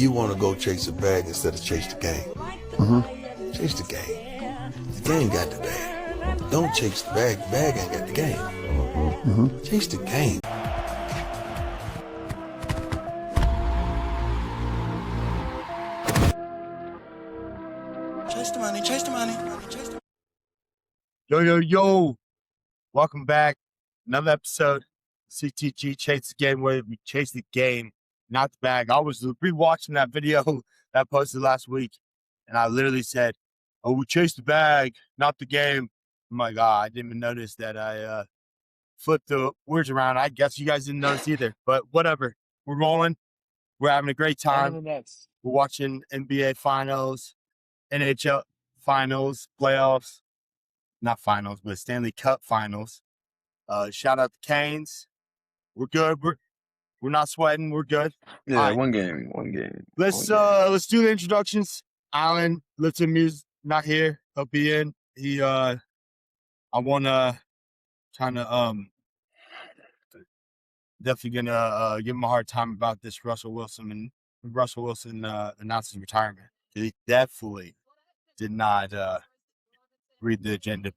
You want to go chase a bag instead of chase the game. Mm-hmm. Chase the game. The game got the bag. Don't chase the bag. The bag ain't got the game. Mm-hmm. Chase the game. Chase the money, chase the money, chase the Yo. Welcome back. Another episode. CTG Chase the Game, where we chase the game, not the bag. I was rewatching that video that I posted last week, and I literally said, "Oh, we chase the bag, not the game." Oh my God, I didn't even notice that I flipped the words around. I guess you guys didn't notice either, but whatever. We're rolling. We're having a great time. We're watching NBA Finals, NHL Finals, playoffs. Not finals, but Stanley Cup Finals. Shout out the Canes. We're good. We're not sweating. We're good. Yeah, All right. one game. Let's do the introductions. Alan, Lipton Muse, not here. He'll be in. I wanna definitely gonna give him a hard time about this Russell Wilson, and Russell Wilson announced his retirement. He definitely did not read the agenda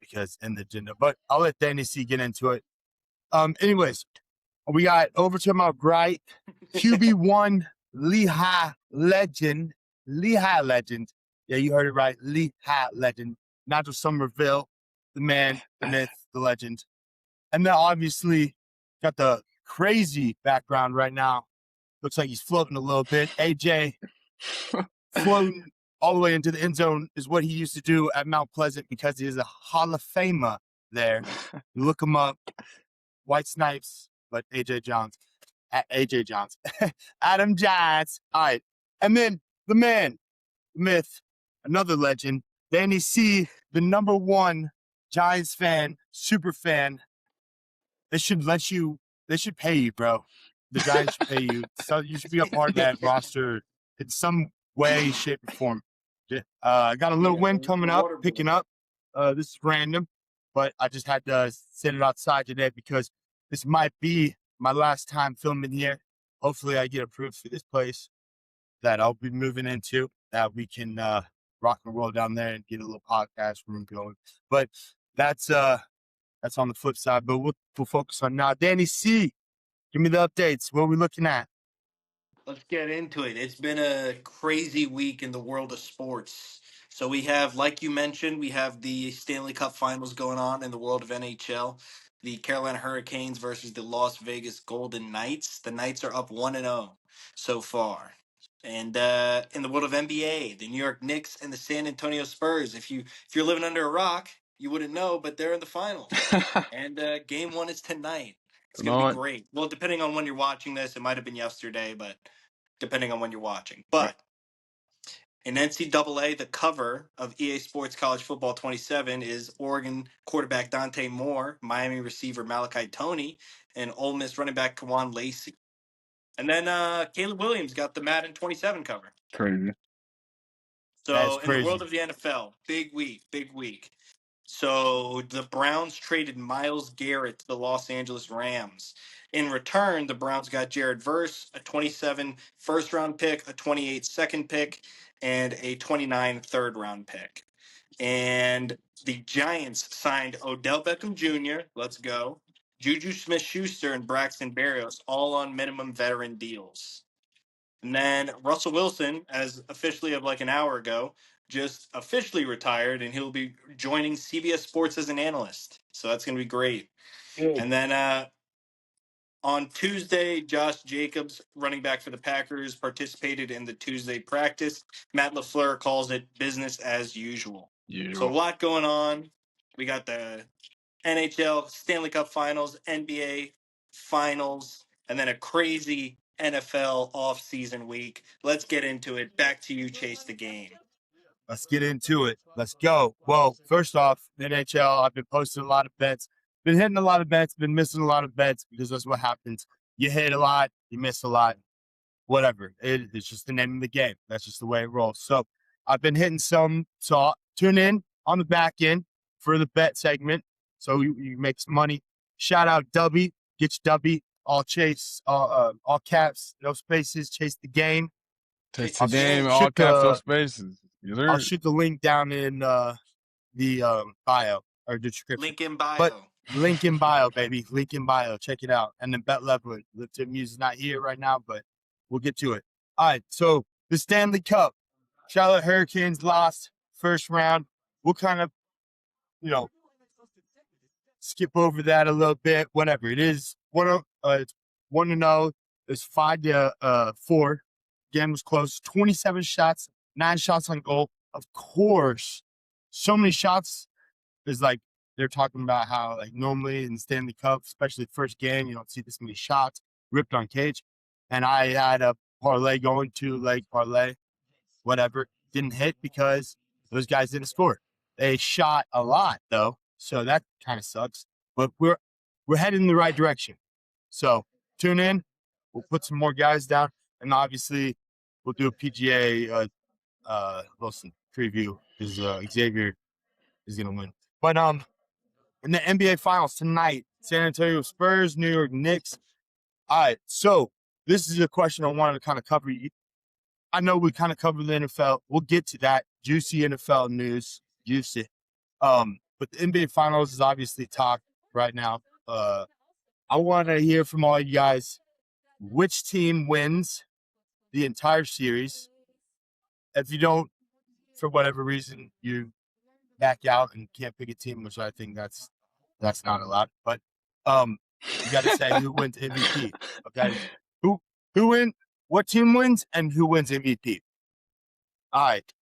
but I'll let Danny C get into it. Anyways, we got over to my right, QB1 Lehigh legend. Yeah, you heard it right. Lehigh legend. Nigel Somerville, the man, the myth, the legend. And then obviously got the crazy background right now. Looks like he's floating a little bit. AJ floating all the way into the end zone is what he used to do at Mount Pleasant because he is a Hall of Famer there. You look him up. White Snipes, but AJ Johns. Adam Johns. All right. And then the man, the myth, another legend, Danny C, the #1 Giants fan, super fan. They should pay you, bro. The Giants should pay you. So you should be a part of that roster in some way, shape, or form. I got a little wind coming up, picking up. This is random, but I just had to sit it outside today because this might be my last time filming here. Hopefully I get approved for this place that I'll be moving into, that we can rock and roll down there and get a little podcast room going. But that's on the flip side, but we'll focus on now. Danny C, give me the updates. What are we looking at? Let's get into it. It's been a crazy week in the world of sports. So we have, like you mentioned, we have the Stanley Cup Finals going on in the world of NHL. The Carolina Hurricanes versus the Las Vegas Golden Knights. The Knights are up 1-0 so far. And in the world of NBA, the New York Knicks and the San Antonio Spurs. If you're living under a rock, you wouldn't know, but they're in the finals. And game 1 is tonight. It's going to be great. Well, depending on when you're watching this, it might have been yesterday, but depending on when you're watching. But in NCAA, the cover of EA Sports College Football 27 is Oregon quarterback Dante Moore, Miami receiver Malachi Toney, and Ole Miss running back Kewan Lacy. And then Caleb Williams got the Madden 27 cover. Crazy. So in the world of the NFL, big week. So the Browns traded Myles Garrett to the Los Angeles Rams. In return, the Browns got Jared Verse, a 27 first-round pick, a 28 second pick, and a 29 third-round pick. And the Giants signed Odell Beckham Jr., let's go, JuJu Smith-Schuster, and Braxton Berrios, all on minimum veteran deals. And then Russell Wilson, as officially of like an hour ago, just officially retired, and he'll be joining CBS Sports as an analyst. So that's going to be great. Good. And then on Tuesday, Josh Jacobs, running back for the Packers, participated in the Tuesday practice. Matt LaFleur calls it business as usual. So a lot going on. We got the NHL Stanley Cup Finals, NBA Finals, and then a crazy NFL off-season week. Let's get into it. Back to you, Chase the Game. Let's get into it. Let's go. Well, first off, NHL, I've been posting a lot of bets, been hitting a lot of bets, been missing a lot of bets because that's what happens. You hit a lot, you miss a lot, whatever. It's just the name of the game. That's just the way it rolls. So I've been hitting some. So tune in on the back end for the bet segment so you make some money. Shout out Dubby. Get your Dubby. All chase, all caps, no spaces. Chase the game. Text Big the game, game. all shoot caps, no the spaces. You I'll learn. shoot the link down in the bio or description. Link in But bio. link in bio, baby. Link in bio. Check it out. And then Bet Leveland. The tip music is not here right now, but we'll get to it. All right. So the Stanley Cup. Charlotte Hurricanes lost first round. We'll kind of, skip over that a little bit. Whatever. It is it's 1-0. It's 5-4. Game was close. 27 shots, 9 shots on goal. Of course, so many shots is like they're talking about how like normally in the Stanley Cup, especially the first game, you don't see this many shots ripped on cage. And I had a parlay going to like parlay, whatever. Didn't hit because those guys didn't score. They shot a lot though, so that kind of sucks. But we're heading in the right direction. So tune in. We'll put some more guys down, and obviously we'll do a PGA Wilson preview because Xavier is gonna win. But in the NBA Finals tonight, San Antonio Spurs, New York Knicks. All right, so this is a question I wanted to kind of cover. I know we kind of covered the NFL. We'll get to that juicy NFL news, juicy. But the NBA Finals is obviously talked right now. I want to hear from all you guys. Which team wins the entire series? If you don't, for whatever reason, you back out and can't pick a team, which I think that's not a lot. But you got to say who wins MVP. Okay, who win? What team wins and who wins MVP? All right,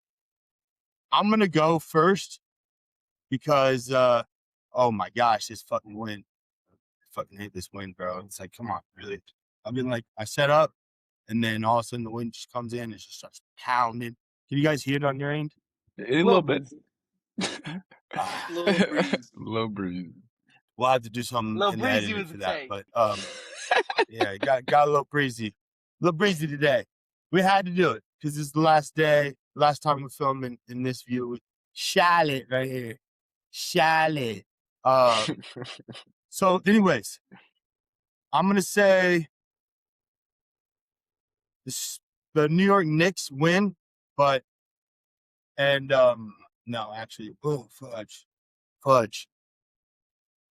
I'm gonna go first because oh my gosh, this fucking win! I fucking hate this win, bro. It's like, come on, really? I've been like, I set up, and then all of a sudden the wind just comes in and just starts pounding. Can you guys hear it on your end? A little bit. Little breeze. Little breeze. We'll have to do something Little in the breezy editing with for the that. take. But yeah, got a little breezy today. We had to do it because it's the last time we're filming in this view. Charlotte right here, Charlotte. So, anyways, I'm gonna say the New York Knicks win, no, actually, fudge.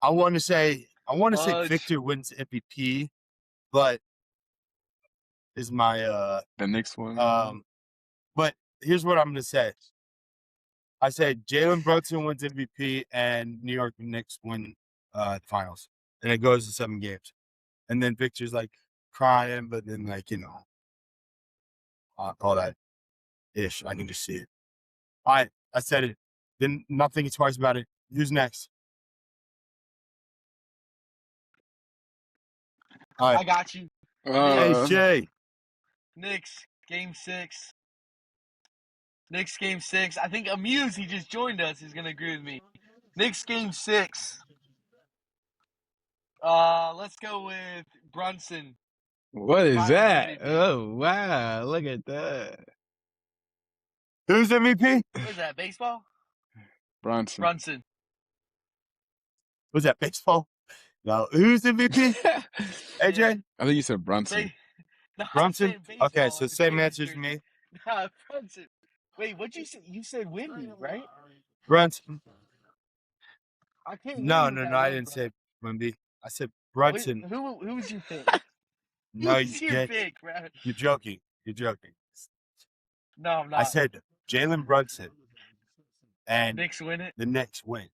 I want to say Fudge. Victor wins MVP, but is my The next one. but here's what I'm gonna say. I say Jalen Brunson wins MVP and New York Knicks win the finals, and it goes to 7 games, and then Victor's like crying, but then like all that ish. I can just see it. All right, I said it. Then not thinking twice about it. Who's next? All right. I got you. Hey, Jay. Knicks, game 6. Knicks, game 6. I think Amuse, he just joined us, is going to agree with me. Knicks, game 6. Let's go with Brunson. What is Finals that? MVP. Oh, wow. Look at that. Who's MVP? What is that, baseball? Brunson. Brunson. Was that baseball? No. Who's MVP? AJ? I think you said Brunson. No, I'm Brunson? saying baseball, Okay, so like the same Phillies answer as jersey. me. Nah, Brunson. Wait, what'd you say? You said Wimby, right? Brunson. I can't No, hear you. I didn't say Wimby. I said Brunson. Who was your pick? No, Who's your pick, bro? you're joking. No, I'm not. I said Jalen Brunson and Knicks win it. the Knicks win.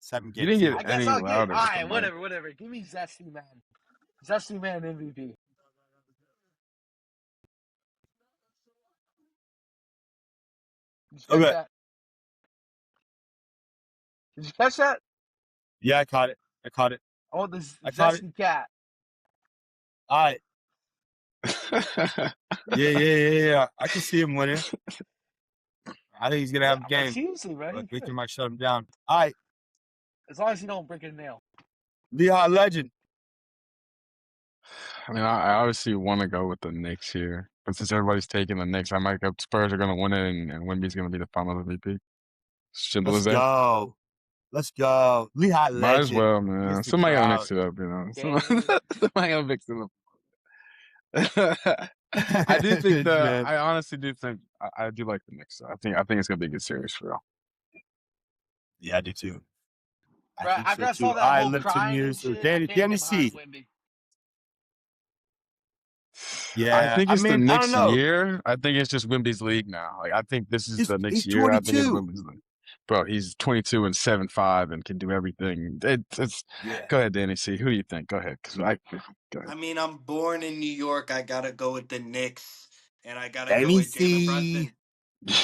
7 games. You didn't get I guess any I'll get. louder. All right, whatever. Give me Zesty Man. Zesty Man MVP. Okay. That? Did you catch that? Yeah, I caught it. Oh, this I caught Zesty Cat. All right. Yeah. I can see him winning. I think he's gonna have a game. Seriously, right? But Victor might shut him down. All right. As long as you don't break a nail. Lehigh legend. I mean, I obviously want to go with the Knicks here. But since everybody's taking the Knicks, I might go Spurs are going to win it, and Wemby's going to be the final MVP. Simple as that. Let's go. Lehigh legend. Might as well, man. Mr. Somebody going to Crowd. mix it up, you know. Yeah. Somebody going to mix it up. I do think Man. I honestly do think I do like the Knicks. I think it's gonna be a good series for real. Yeah, I do too. Right, think after I so saw too. that I whole live to crying and muse. shit, I Danny can't get behind C. Wemby. Yeah, I think it's the I don't Knicks know. year. I think it's just Wemby's league now. Like I think this is the Knicks He's year. I think it's 22. Wemby's league. Bro, he's 22 and 7'5" and can do everything. It's Yeah. Go ahead, Danny C. Who do you think? Go ahead, go ahead. I mean, I'm born in New York. I gotta go with the Knicks, and I gotta go Danny with Jalen C. Brunson. He's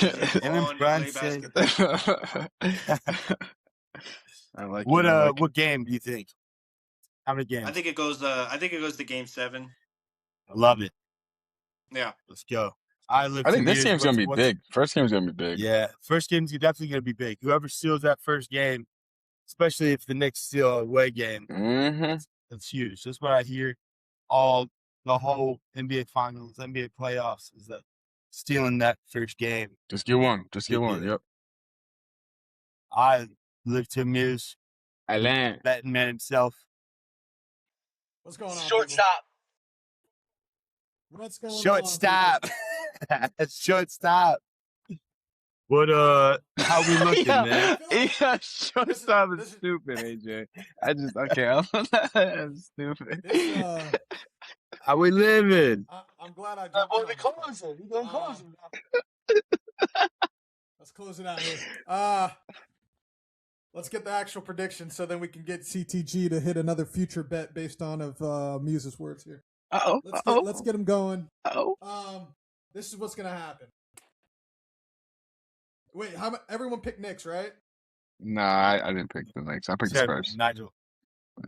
Jalen born to play Brunson. basketball. I like What it. I like what game do you think? How many games? I think it goes to Game 7. I love it. Yeah. Let's go. I think this game's gonna be big. First game's gonna be big. Yeah, first game's definitely gonna be big. Whoever steals that first game, especially if the Knicks steal a away game, that's huge. That's what I hear. The whole NBA Finals, NBA playoffs is that stealing that first game. Just get one. Just get one. Yep. I live to amuse. Alain. Betting man himself. What's going on? Shortstop. What's going Shortstop. Shortstop. What how we looking, man? Yeah, shortstop is stupid, AJ. I'm stupid. How we living? I'm glad I That jumped boy in be on this. closing. He done closing now. Let's close it out here. Let's get the actual prediction so then we can get CTG to hit another future bet based on of Muse's words here. Let's get him going. This is what's gonna happen. Wait, everyone picked Knicks, right? Nah, I didn't pick the Knicks. I picked the Spurs. Nigel.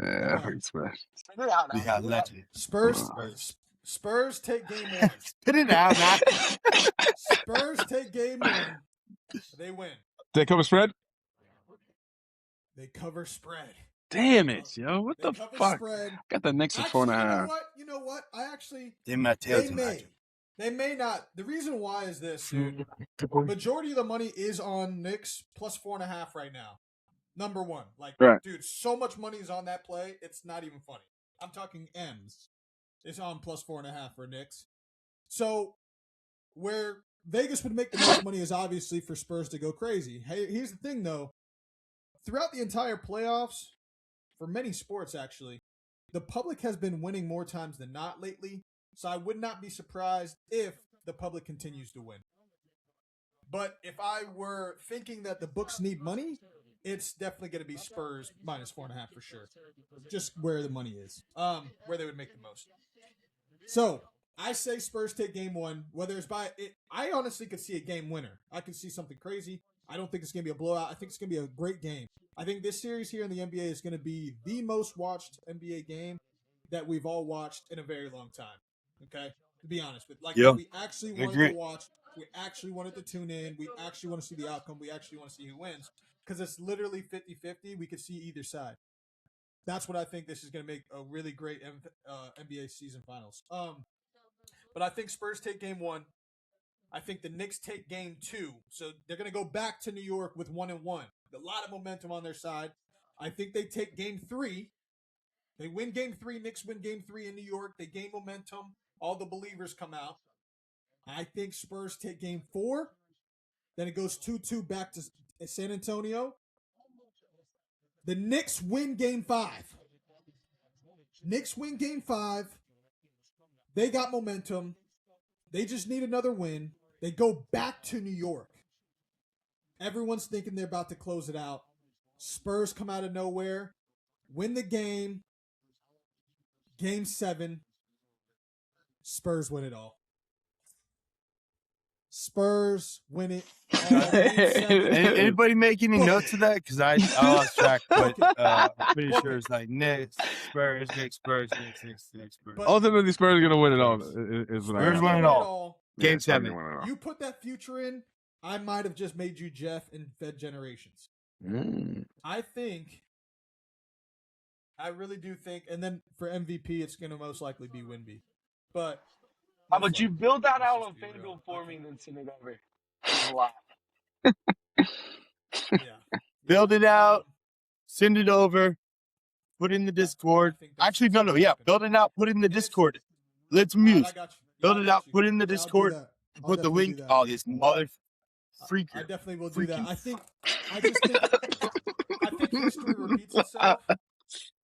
Yeah, I picked Spurs. Spit it out now. Yeah, legend. Spurs take game 1. Spit it out, man. Spurs take game 1. They win. They cover spread? They cover spread. Damn it, yo! What the fuck? Spread. Got the Knicks at 4.5. You know what? I actually. They may not. The reason why is this, dude. Majority of the money is on Knicks plus 4.5 right now. Number one. Dude, so much money is on that play, it's not even funny. I'm talking M's. It's on plus 4.5 for Knicks. So, where Vegas would make the most money is obviously for Spurs to go crazy. Hey, here's the thing, though. Throughout the entire playoffs, for many sports, actually, the public has been winning more times than not lately. So I would not be surprised if the public continues to win. But if I were thinking that the books need money, it's definitely going to be Spurs minus 4.5 for sure. Just where the money is, where they would make the most. So I say Spurs take game 1. Whether it's by it, I honestly could see a game winner. I could see something crazy. I don't think it's going to be a blowout. I think it's going to be a great game. I think this series here in the NBA is going to be the most watched NBA game that we've all watched in a very long time. Okay? To be honest with we actually wanted to watch. We actually wanted to tune in. We actually want to see the outcome. We actually want to see who wins. Because it's literally 50-50. We could see either side. That's what I think this is going to make a really great NBA season finals. But I think Spurs take game 1. I think the Knicks take game 2. So they're going to go back to New York with 1-1. A lot of momentum on their side. I think they take game 3. They win game 3. Knicks win game 3 in New York. They gain momentum. All the believers come out. I think Spurs take game 4. Then it goes 2-2 back to San Antonio. The Knicks win game 5. Knicks win game 5. They got momentum. They just need another win. They go back to New York. Everyone's thinking they're about to close it out. Spurs come out of nowhere. Win the game. Game 7. Spurs win it all. Spurs win it all. Anybody make any notes of that? Because I lost track, but I'm pretty sure it's like Knicks, Spurs, Knicks, Spurs, Knicks, Spurs. Ultimately, Spurs are going to win it all. Spurs win it all. Game 7. You put that future in, I might have just made you Jeff and fed generations. I really do think, and then for MVP, it's going to most likely be Wemby. But how about you build that out on FanDuel for me and then send it over? A lot. Yeah. Build it out, send it over, put it in the Discord. Actually, no. Yeah, build it out, put it in the Discord. Let's muse. Build it out. Put it in the Yeah, Discord. Put the link. Oh, this mother freaker. I definitely will do that. I think history repeats itself.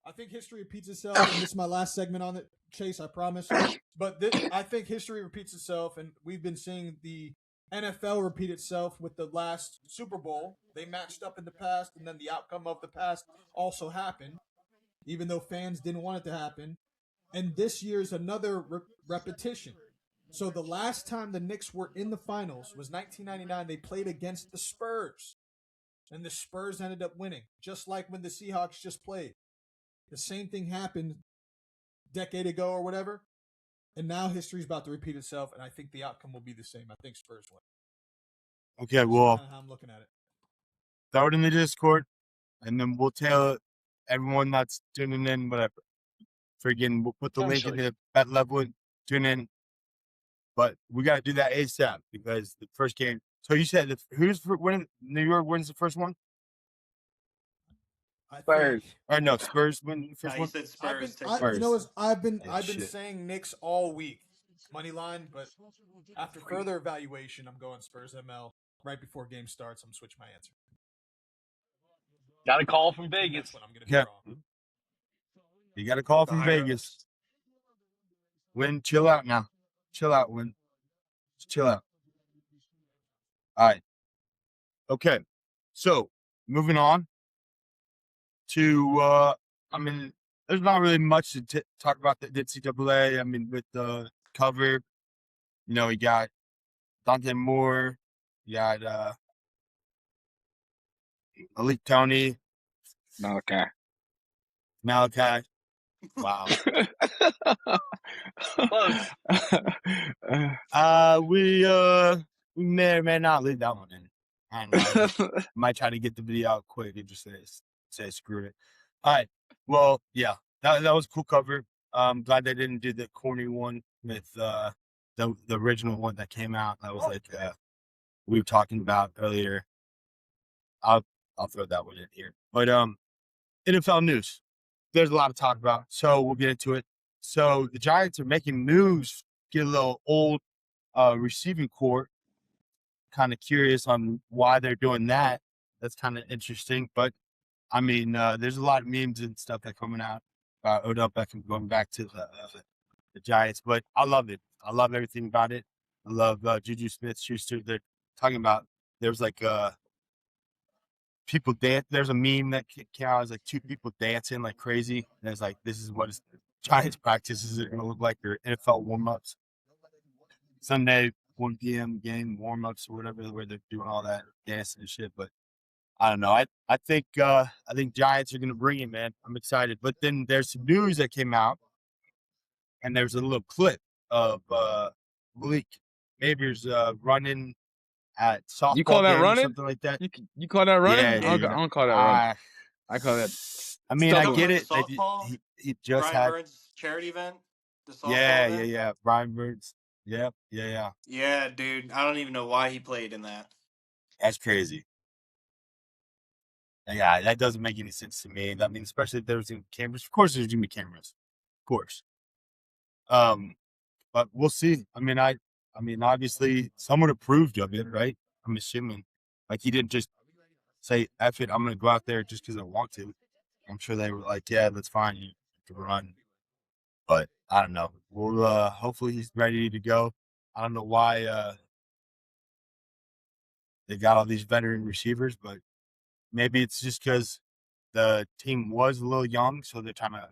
I think history repeats itself, and this is my last segment on it, Chase, I promise. But I think history repeats itself, and we've been seeing the NFL repeat itself with the last Super Bowl. They matched up in the past, and then the outcome of the past also happened, even though fans didn't want it to happen. And this year's another repetition. So the last time the Knicks were in the finals was 1999. They played against the Spurs, and the Spurs ended up winning, just like when the Seahawks just played. The same thing happened a decade ago or whatever, and now history's about to repeat itself, and I think the outcome will be the same. I think Spurs win. Okay, well, That's how I'm looking at it. Throw it in the Discord, and then we'll tell everyone that's tuning in, whatever. We'll put the link in the bet level and tune in. But we got to do that ASAP because the first game. So you said who's winning? New York wins the first one? Spurs. Or no, Spurs win the first He one? said Spurs. I've been saying Knicks all week, money line, but after further evaluation, I'm going Spurs ML. Right before game starts, I'm switching my answer. Got a call from Vegas. That's when I'm going to be wrong. You got a call from Vegas. Win, chill out now. Chill out, Win. Just chill out. All right. Okay. So, moving on to, there's not really much to talk about the NCAA. I mean, with the cover, you got Dante Moore, you got Malachi Toney. Malachi. Wow. We may or may not leave that one in. I don't know. Might try to get the video out quick and just say screw it. All right. Well, yeah, that was a cool cover. Glad they didn't do the corny one with the original one that came out. That was like we were talking about earlier. I'll throw that one in here. But NFL news. There's a lot to talk about, so we'll get into it. So the Giants are making moves, get a little old receiving core. Kind of curious on why they're doing that. That's kind of interesting. But, I mean, there's a lot of memes and stuff that coming out about Odell Beckham going back to the Giants. But I love it. I love everything about it. I love JuJu Smith-Schuster. They're talking about there's like people dance. There's a meme that came out. It's like two people dancing like crazy. And it's like, this is what Giants practices are going to look like. Their NFL warm-ups. Sunday, 1 p.m. game warm-ups or whatever, where they're doing all that dancing and shit. But I don't know. I think Giants are going to bring it, man. I'm excited. But then there's some news that came out, and there's a little clip of Malik Neighbors running at softball. You call that game running? or something like that? You call that running? Yeah, I don't call that running. I call that. I mean, I get it. Softball? He just Brian had Burns charity event. The softball event? yeah. Brian Burns. Yep. Yeah. Yeah, dude. I don't even know why he played in that. That's crazy. Yeah, that doesn't make any sense to me. I mean, especially if there's cameras. Of course, there's gonna be cameras. Of course. But we'll see. I mean, obviously, someone approved of it, right? I'm assuming. Like, he didn't just say, "F it, I'm gonna go out there just because I want to." I'm sure they were like, "Yeah, that's fine. You can run." But I don't know. We'll hopefully he's ready to go. I don't know why they got all these veteran receivers, but maybe it's just because the team was a little young, so they're trying to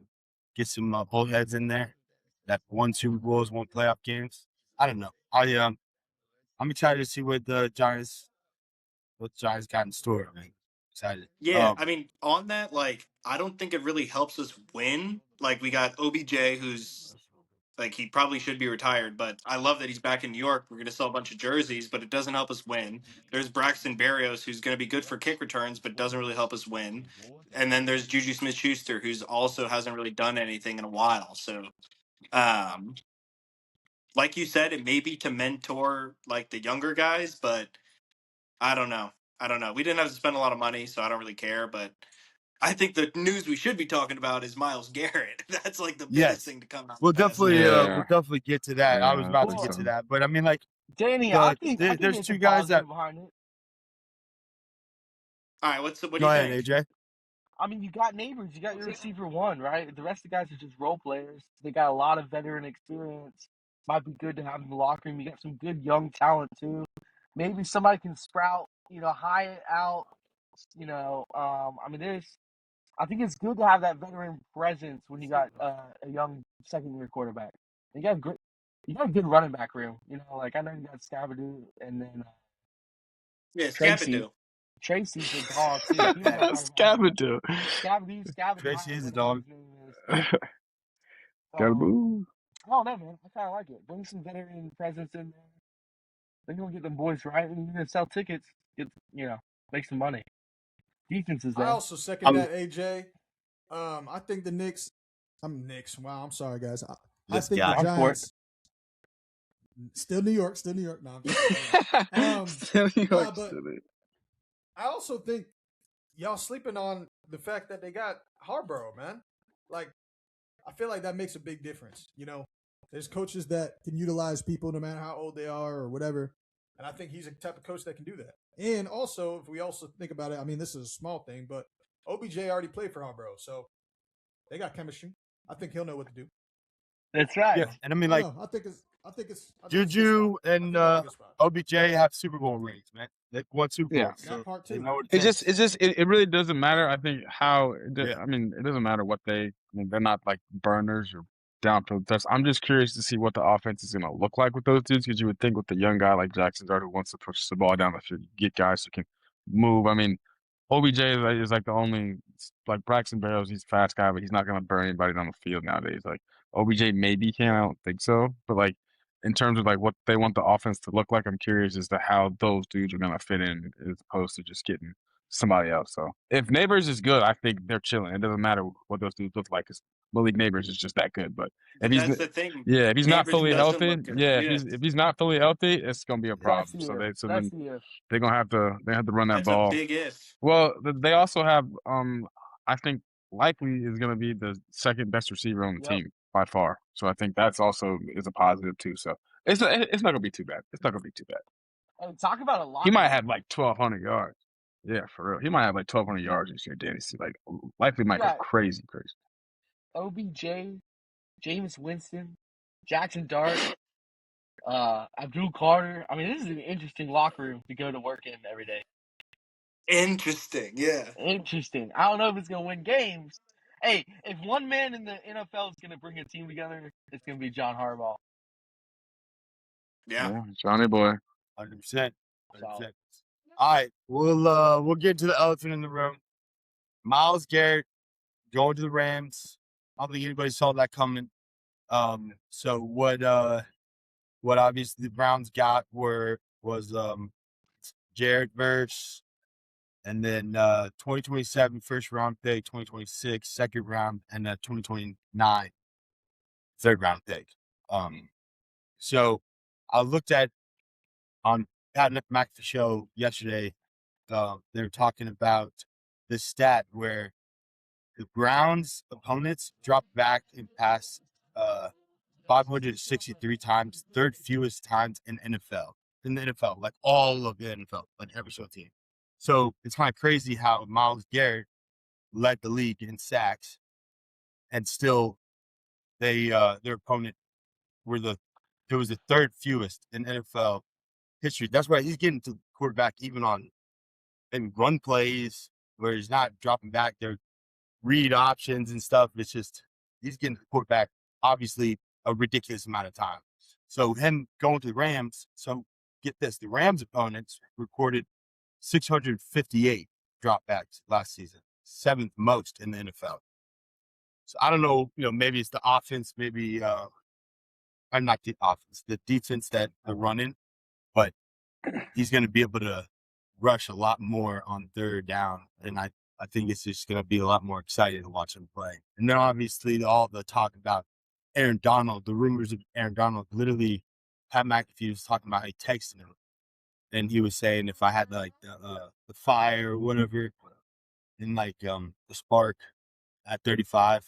get some old heads in there that won Super Bowls, won playoff games. I don't know. I'm excited to see what the Giants got in store. Man. Excited. Yeah, I mean, on that, like, I don't think it really helps us win. Like, we got OBJ, who's like, he probably should be retired, but I love that he's back in New York. We're going to sell a bunch of jerseys, but it doesn't help us win. There's Braxton Berrios, who's going to be good for kick returns, but doesn't really help us win. And then there's JuJu Smith-Schuster, who's also hasn't really done anything in a while. So, like you said, it may be to mentor, like, the younger guys, but I don't know. We didn't have to spend a lot of money, so I don't really care, but I think the news we should be talking about is Myles Garrett. That's like the biggest Yes. thing to come out. We'll the past definitely week. Yeah. we'll definitely get to that. I was Yeah, I about to think get so. to that, but I mean, like, Danny, I think there's it's two a guys that. positive behind it. All right, what do Go you ahead, think? AJ. I mean, you got Neighbors, you got your receiver one, right? The rest of the guys are just role players. They got a lot of veteran experience. Might be good to have in the locker room. You got some good young talent too. Maybe somebody can sprout, Hyatt out. I mean, I think it's good to have that veteran presence when you got a young second-year quarterback. You got a good running back room. Like I know you got Scabadoo and then Yeah, Tracy. Scabadoo. Tracy's a dog too. People don't talk about Scavengers. Scabadoo, Tracy is a whatever dog. his name is. Scabadoo. I don't know, man. I kind of like it. Bring some veteran presence in there. They're gonna get them boys right, and you're gonna sell tickets. Make some money. Defense is I there. also second that, AJ. I think the Knicks. Knicks. Wow, I'm sorry, guys. I think the Giants. Still New York. No, I'm just kidding. But I also think y'all sleeping on the fact that they got Harborough, man. Like, I feel like that makes a big difference. There's coaches that can utilize people no matter how old they are or whatever. And I think he's a type of coach that can do that. And also, if we also think about it, I mean, this is a small thing, but OBJ already played for Harborough, so they got chemistry. I think he'll know what to do. That's right. Yeah, and I mean, like, I think it's JuJu and OBJ have Super Bowl rings, man. They won Super Bowl. Yeah. So that part they too. know what It really doesn't matter. I think Yeah. I mean, it doesn't matter what they're not like burners or downfield tests. I'm just curious to see what the offense is going to look like with those dudes, because you would think with the young guy like Jackson Dart who wants to push the ball down the field, get guys who can move. I mean, OBJ is like the only, like Braxton Berrios, he's a fast guy, but he's not going to burn anybody down the field nowadays. Like OBJ maybe can, I don't think so. But like in terms of like what they want the offense to look like, I'm curious as to how those dudes are going to fit in as opposed to just getting somebody else. So if Neighbors is good, I think they're chilling. It doesn't matter what those dudes look like, because Malik Neighbors is just that good. But if he's That's the thing. if he's not Neighbors fully doesn't healthy, look good. if he's not fully healthy, it's gonna be a problem. Then they're gonna have to run that That's ball. a big if. Well, they also have I think likely is gonna be the second best receiver on the team by far. So I think that's also is a positive too. So it's not gonna be too bad. It's not gonna be too bad. And talk about a lot. He might have like 1,200 yards. Yeah, for real. He might have like 1,200 yards this year, Danny. Like likely might go crazy. OBJ, Jameis Winston, Jackson Dart, Abdul Carter. I mean, this is an interesting locker room to go to work in every day. Interesting, yeah. Interesting. I don't know if it's gonna win games. Hey, if one man in the NFL is gonna bring a team together, it's gonna be John Harbaugh. Yeah, Johnny boy. 100%. All right, we'll get to the elephant in the room. Myles Garrett going to the Rams. I don't think anybody saw that coming. So what obviously the Browns got was Jared Verse, and then 2027 first round pick, 2026 second round, and 2029 third round pick. So I looked at on Pat McAfee show yesterday. They were talking about this stat where the Browns' opponents dropped back and passed 563 times, third fewest times in the NFL, like all of the NFL, like every single team. So it's kind of crazy how Myles Garrett led the league in sacks, and still their opponent it was the third fewest in NFL history. That's why he's getting to the quarterback even on in run plays where he's not dropping back their read options and stuff. It's just he's getting to the quarterback obviously a ridiculous amount of time. So him going to the Rams. So get this, the Rams opponents recorded 658 dropbacks last season, seventh most in the NFL. So I don't know, maybe it's the offense, maybe I'm not the offense, the defense that they're running, but he's going to be able to rush a lot more on third down. And I think it's just going to be a lot more exciting to watch him play. And then obviously all the talk about Aaron Donald, the rumors of Aaron Donald, literally Pat McAfee was talking about, he texted him and he was saying if I had like the fire or whatever, in like the Spark at 35,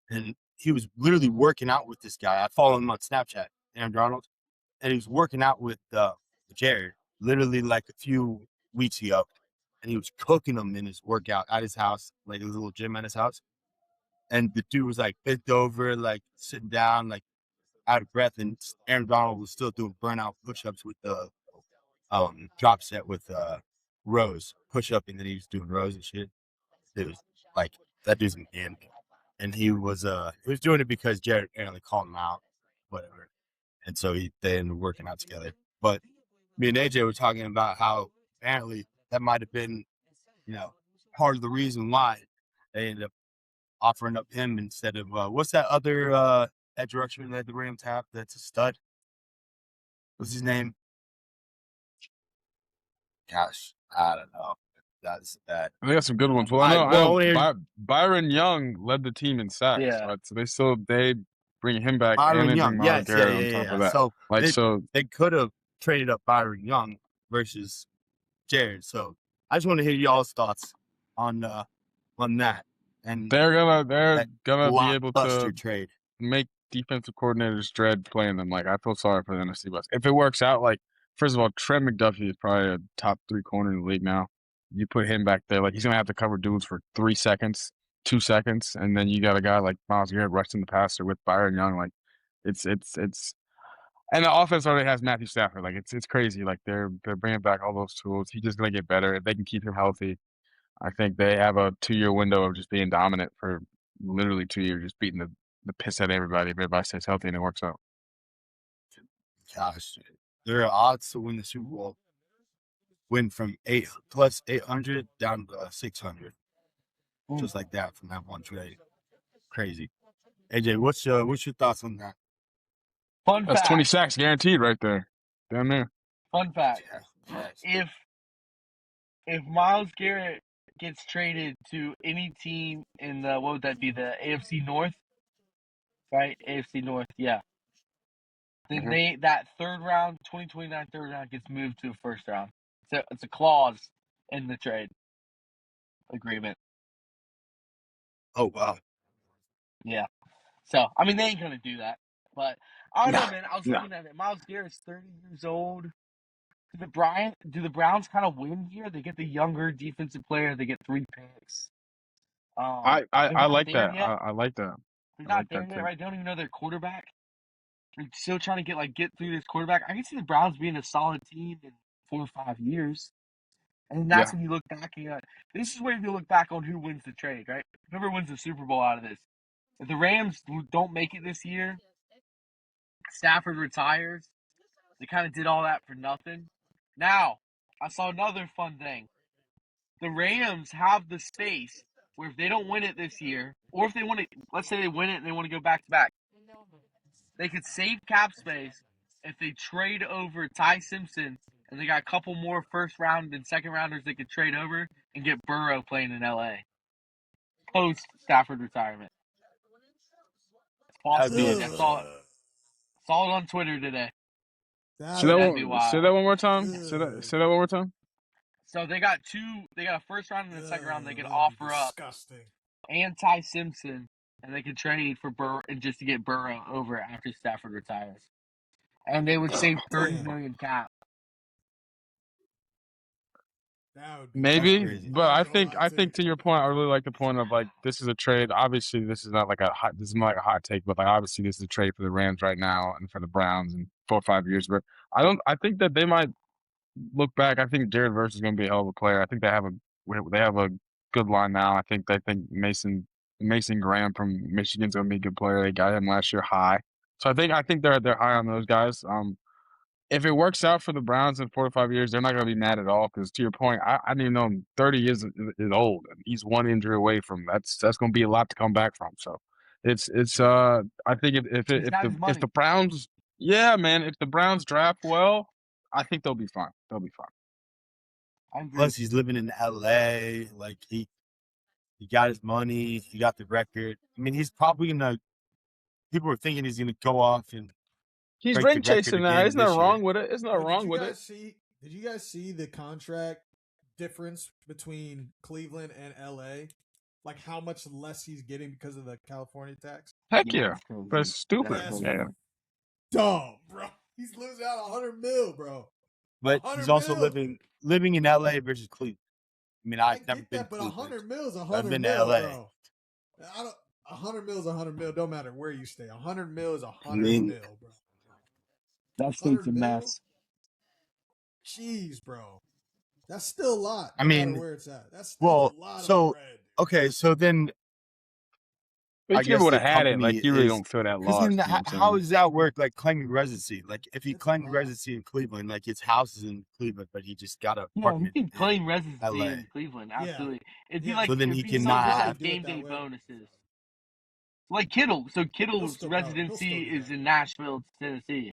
and he was literally working out with this guy. I follow him on Snapchat, Aaron Donald, and he was working out with Jared literally like a few weeks ago, and he was cooking him in his workout at his house, like his little gym at his house. And the dude was like bent over, like sitting down, like out of breath, and Aaron Donald was still doing burnout push-ups with the drop set with rows, push-up, and then he was doing rows and shit. It was like that dude's an animal. And he was doing it because Jared apparently called him out, whatever. And so they ended up working out together. But me and AJ were talking about how apparently that might have been, part of the reason why they ended up offering up him instead of what's that other edge rusher that the Rams have that's a stud? What's his name? Gosh, I don't know. That's bad. They got some good ones. Well, I know Byron Young led the team in sacks. Yeah. Right? So they bring him back Byron and they Young, bring Myles Garrett on top of that. So they could have traded up Byron Young versus Jared. So I just want to hear y'all's thoughts on that. And they're gonna be able to trade. make defensive coordinators dread playing them. Like, I feel sorry for the NFC West. If it works out, like, first of all, Trent McDuffie is probably a top 3 corner in the league now. You put him back there, like, he's gonna have to cover dudes for 3 seconds, 2 seconds, and then you got a guy like Myles Garrett rushing the passer with Byron Young. Like, it's and the offense already has Matthew Stafford. Like, it's crazy. Like, they're bringing back all those tools. He's just gonna get better if they can keep him healthy. I think they have a 2-year window of just being dominant for literally 2 years, just beating the piss out of everybody if everybody stays healthy and it works out. Gosh, there are odds to win the Super Bowl. Win from plus 800 down to 600, just like that from that one trade. Crazy. AJ, what's your thoughts on that? Fun That's fact. 20 sacks guaranteed right there, down there. Fun fact: Yes. if Myles Garrett gets traded to any team in the, what would that be, the AFC North, right? AFC North, yeah. Then that 2029 third round gets moved to a first round. So it's a clause in the trade agreement. Oh wow. Yeah. So I mean, they ain't gonna do that, but I don't know, man. I was looking at it. Myles Garrett's 30 years old. Do the Browns kind of win here? They get the younger defensive player. They get 3 picks. I like that. I like that. They're not there yet, right? They don't even know their quarterback. They're still trying to get through this quarterback. I can see the Browns being a solid team in 4 or 5 years. And that's when you look back and this is where you look back on who wins the trade, right? Whoever wins the Super Bowl out of this. If the Rams don't make it this year, Stafford retires. They kind of did all that for nothing. Now, I saw another fun thing. The Rams have the space where if they don't win it this year, or if they want to, let's say they win it and they want to go back to back, they could save cap space if they trade over Ty Simpson, and they got a couple more first round and second rounders they could trade over and get Burrow playing in LA post Stafford retirement. It's possible. I saw it on Twitter today. Say that one more time. Say that one more time. So they got a first round and a second round they could offer up. And Ty Simpson, and they could trade for Burrow and just to get Burrow over after Stafford retires. And they would save $30 million cap. Maybe, but I think to your point, I really like the point of, like, this is a trade. Obviously, this is not like a hot take, but like, obviously this is a trade for the Rams right now and for the Browns in 4 or 5 years. But I think that they might look back. I think Jared Verse is going to be a hell of a player. I think they have a good line now. I think Mason Graham from Michigan's going to be a good player. They got him last year high, so I think they're high on those guys. If it works out for the Browns in 4 or 5 years, they're not going to be mad at all. Because to your point, I didn't even know him. 30 years is old. He's one injury away from that's going to be a lot to come back from. So it's I think if the Browns, yeah, man, if the Browns draft well, I think they'll be fine. They'll be fine. Plus, he's living in LA. Like he got his money. He got the record. I mean, he's probably gonna. People are thinking he's gonna go off and. He's ring chasing now. Isn't that wrong with it? Isn't that wrong with it? Did you guys see the contract difference between Cleveland and LA? Like how much less he's getting because of the California tax? Heck yeah. That's crazy. That's stupid. That's Yeah. dumb, bro. He's losing out $100 million, bro. But he's also $100 living in LA versus Cleveland. I mean, I've never get been that, to but Cleveland. $100 million is I've $100 been to million, LA. bro. I don't. $100 million is $100 million. Don't matter where you stay. $100 million is $100 mean- million, bro. That state's a 100 mil? mess. Jeez, bro. That's still a lot. I No mean, matter where it's at. That's still a lot of bread. Okay, so then But I if you guess would the have had it, company like you really is don't feel that because loss. then You know what I'm how saying? does that work? Like claiming residency, like if he It's claimed not. residency in Cleveland, like his house is in Cleveland, but he just got a Yeah, he apartment can in claim residency LA. in Cleveland. Yeah. Absolutely. It'd be Yeah. like So then it'd he be can something not just probably like do it game that day way. bonuses. Like Kittle. So Kittle's still probably- he'll residency still do is that. in Nashville, Tennessee,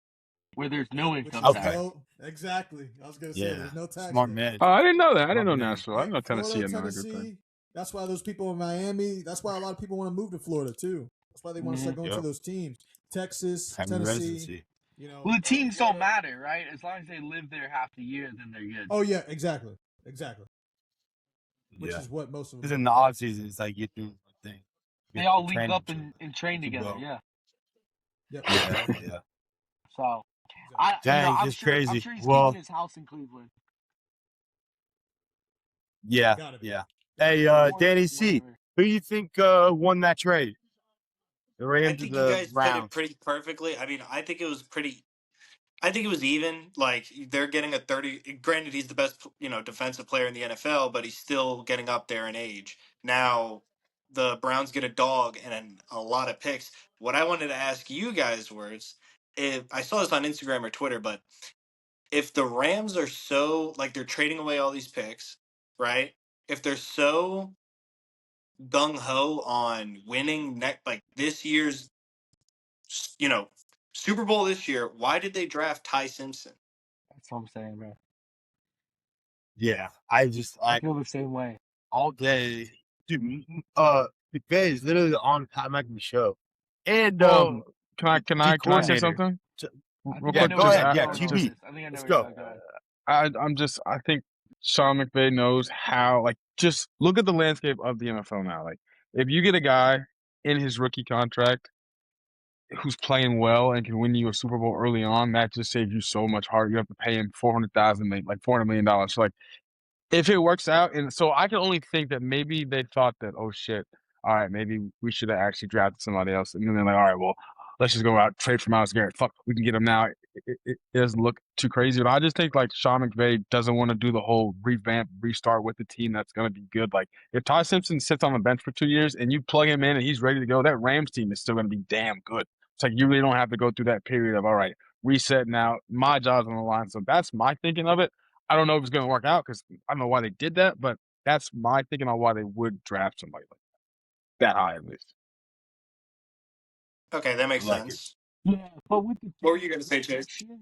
where there's no Which income is Okay. tax. exactly. I was gonna say Yeah, there's no tax. smart there. man. Oh, I didn't know that. I didn't know Smart man. Nashville. I didn't know Tennessee Florida, had another good thing. Tennessee. That's why those people in Miami. That's why a lot of people want to move to Florida too. That's why they want to start going to Yep. those teams. Texas, Having Tennessee. residency. You know. Well, the teams don't Florida. matter, right? As long as they live there half the year, then they're good. Oh yeah, exactly. Which Yeah, is what most of them. because in the off season, it's like you do one thing. They all link up and train to together. go. Yeah. Yep. Yeah. So, Dang, I'm just sure, crazy. I'm sure he's Well, keeping his house in Cleveland. yeah, Gotta be. yeah. Hey, Or Danny C, whatever. who do you think won that trade? The I Rams or think you the guys said Browns? it pretty perfectly. I mean, I think it was even. Like they're getting a 30. Granted, he's the best, defensive player in the NFL, but he's still getting up there in age. Now, the Browns get a dog and a lot of picks. What I wanted to ask you guys was, if I saw this on Instagram or Twitter, but if the Rams are so like they're trading away all these picks, right? If they're so gung ho on winning this year's, you know, Super Bowl this year, why did they draft Ty Simpson? That's what I'm saying, bro. Yeah, I feel the same way. all day, dude. McVay is literally on Pat McAfee's show, and Well, can I say coordinator. something? Real Yeah, quick, go just ahead. Yeah, I think QB. I know Let's where go. you're going. I think Sean McVay knows how, just look at the landscape of the NFL now. Like, if you get a guy in his rookie contract who's playing well and can win you a Super Bowl early on, that just saves you so much heart. You have to pay him $400 million. So, if it works out, and so I can only think that maybe they thought that, oh shit, all right, maybe we should have actually drafted somebody else, and then they're like, all right, well, let's just go out trade for Myles Garrett. Fuck, we can get him now. It doesn't look too crazy, but I just think Sean McVay doesn't want to do the whole restart with the team that's going to be good. Like if Ty Simpson sits on the bench for 2 years and you plug him in and he's ready to go, that Rams team is still going to be damn good. It's like you really don't have to go through that period of all right, reset now. My job's on the line, so that's my thinking of it. I don't know if it's going to work out because I don't know why they did that, but that's my thinking on why they would draft somebody like that high at least. Okay, that makes Like sense. Yeah, but with the What were you going to say, Chase? next year,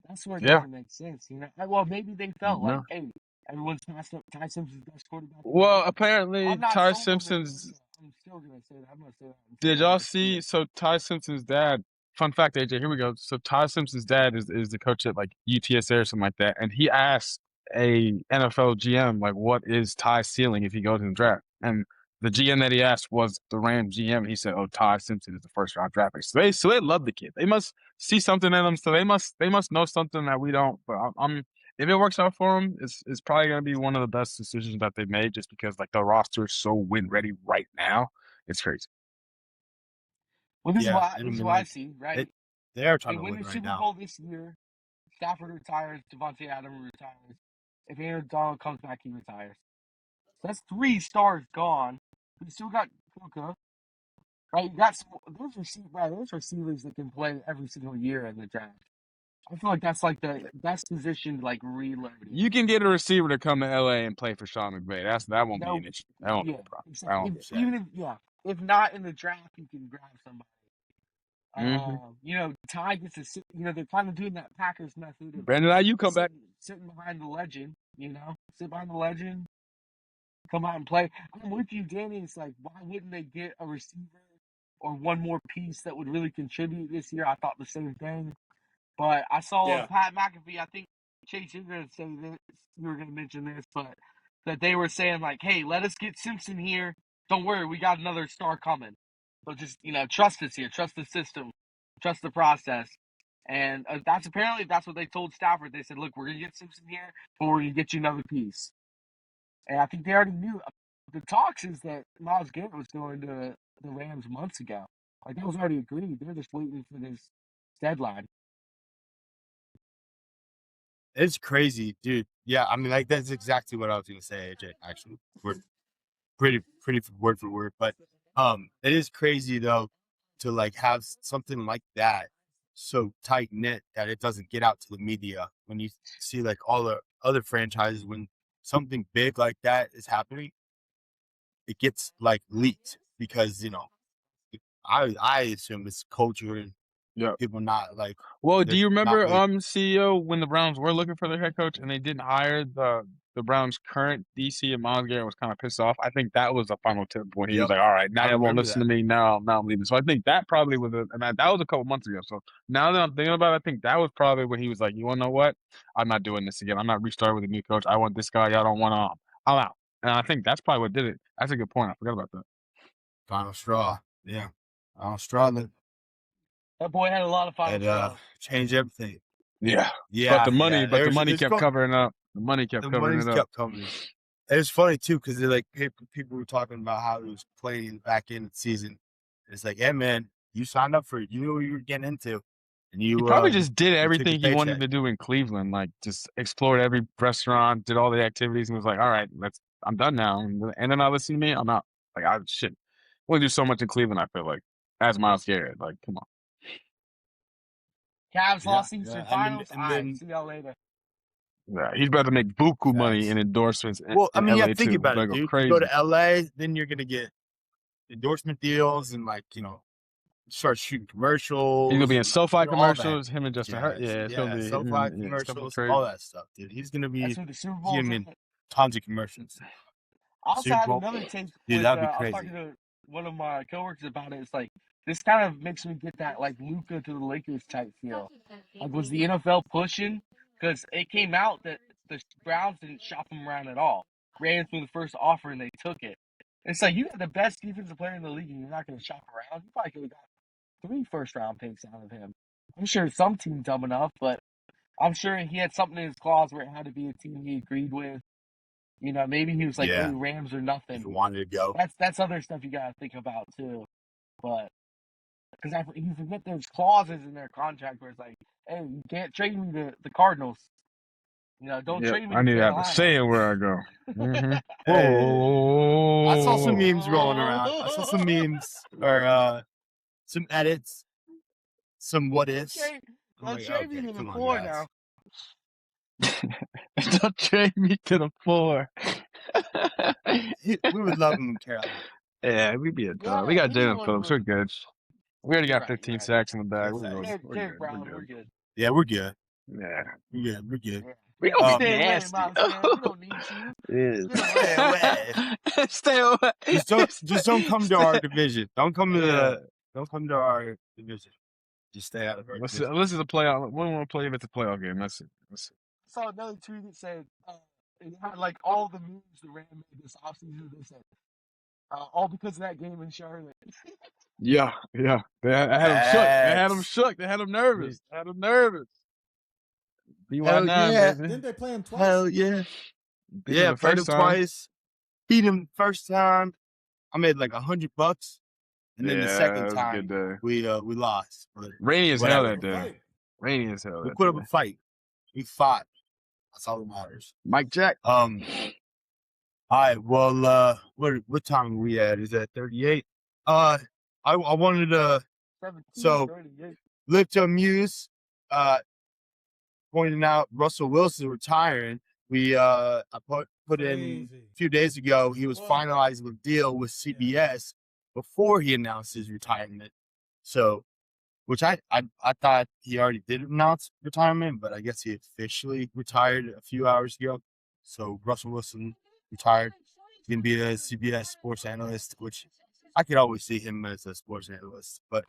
that's where it Yeah. doesn't make sense. Well, maybe they felt No. like, hey, everyone's passed up Ty Simpson's best quarterback. Well, apparently I'm not Ty sold on Simpson's. it. I'm still gonna say that. I'm gonna say that. Did y'all see? So Ty Simpson's dad. Fun fact, AJ. Here we go. So Ty Simpson's dad is the coach at UTSA or something like that, and he asked a NFL GM what is Ty's ceiling if he goes in the draft, and the GM that he asked was the Rams GM, and he said, "Oh, Ty Simpson is the first round draft pick." So they love the kid. They must see something in him. So they must know something that we don't. But if it works out for him, it's probably gonna be one of the best decisions that they've made, just because the roster is so win ready right now. It's crazy. Well, this Yeah, is what I see, right? They are trying They to win win the right Super now. Bowl this year. Stafford retires. Devontae Adams retires. If Aaron Donald comes back, he retires. So that's 3 stars gone. We still got Puka. Right? You got those receivers that can play every single year in the draft. I feel like that's the best position to reload. You can get a receiver to come to LA and play for Sean McVay. That won't be an issue. That won't be a problem. Exactly. If not in the draft, you can grab somebody. Mm-hmm. Ty gets to sit. They're kind of doing that Packers method of Brandon, you come back. sitting behind the legend. Sit behind the legend, come out and play. I'm with you, Danny. It's like, why wouldn't they get a receiver or one more piece that would really contribute this year? I thought the same thing, but I saw Pat McAfee. I think Chase, you're gonna say this. You were gonna mention this, but that they were saying like, "Hey, let us get Simpson here. Don't worry, we got another star coming. So just trust us here. Trust the system. Trust the process." And that's what they told Stafford. They said, "Look, we're gonna get Simpson here, but we're gonna get you another piece." And I think they already knew. The talks is that Myles Garrett was going to the Rams months ago. Like that was already agreed. They're just waiting for this deadline. It's crazy, dude. Yeah, I mean, like that's exactly what I was gonna say, AJ. Actually, we're pretty word for word, but it is crazy though to like have something like that so tight knit that it doesn't get out to the media. When you see like all the other franchises, when something big like that is happening, it gets like leaked because I assume it's culture and people not like. Well, do you remember really... CEO when the Browns were looking for their head coach and they didn't hire the Browns' current DC and Myles Garrett was kind of pissed off? I think that was the final tip when he was like, "All right, now you won't listen to me. Now I'm leaving." So I think that probably was and that was a couple months ago. So now that I'm thinking about it, I think that was probably when he was like, "You want to know what? I'm not doing this again. I'm not restarting with a new coach. I want this guy. Y'all don't want to. I'm out." And I think that's probably what did it. That's a good point. I forgot about that. Final straw. Yeah. Final straw that boy had a lot of final straws. Changed everything. Yeah. Yeah. But the money kept covering up. The money kept covering it up. It was funny too, because like people were talking about how he was playing back in the season. It's like, hey man, you signed up for it. You knew what you were getting into. And he probably just did everything he wanted to do in Cleveland, like just explored every restaurant, did all the activities, and was like, "All right, I'm done now." And then I listen to me, I'm out. Like I want to do so much in Cleveland. I feel like as Myles Garrett, like come on. Cavs lost Eastern Finals. And then, see y'all later. Yeah, he's about to make buku money in endorsements. Well, I mean, LA yeah, think about it, dude. You go to LA, then you're gonna get endorsement deals and start shooting commercials. He's gonna be in SoFi commercials. Him and Justin Hurt. Yeah, it's gonna be SoFi commercials, all that stuff, dude. He's gonna be in tons of commercials. I also had another take. Dude, that'd be crazy. I was talking to one of my coworkers about it. It's like this kind of makes me get that like Luka to the Lakers type feel. Like, was the NFL pushing? Because it came out that the Browns didn't shop him around at all. Ran through the first offer and they took it. It's like you got the best defensive player in the league and you're not going to shop around. You probably could have got 3 first-round picks out of him. I'm sure some team dumb enough, but I'm sure he had something in his clause where it had to be a team he agreed with. Maybe he was like, "Hey, Rams or nothing." If he wanted to go. That's other stuff you got to think about too. But because you forget there's clauses in their contract where it's like, "Hey, you can't trade me to the Cardinals." Don't trade me. I need to have a say where I go. Mm-hmm. Hey, I saw some memes rolling around. I saw some memes or some edits, some what ifs. Don't trade me to the floor now. Don't trade me to the floor. We would love him in Carolina. Yeah, we'd be a dog. We got Jalen Phillips. We're good. We already got 15 sacks in the bag. We're good. Yeah, we're good. Yeah. We're good. We don't be nasty. We don't need you. Stay away. Just don't come to our division. Don't come to our division. Just stay out of our division. This is a playoff. We want to play if it's a playoff game. That's it. I saw another tweet that said it had like all the moves the Rams made this offseason. They said all because of that game in Charlotte. Yeah. They had him shook. They had him nervous. BY9, baby. Didn't they play him twice? Hell yeah. Played him twice. Beat him first time. I made like $100, and then the second time we lost. Rainy as hell that day. Rainy as hell. We put up a fight. We fought. That's all that matters. Mike Jack. All right. Well, what time are we at? Is that 38? I wanted to. 38. Live to Amuse. Pointing out Russell Wilson retiring. I put in a few days ago. He was finalizing a deal with CBS before he announced his retirement. So, which I thought he already did announce retirement, but I guess he officially retired a few hours ago. So Russell Wilson retired. He's gonna be a CBS sports analyst, which I could always see him as a sports analyst. But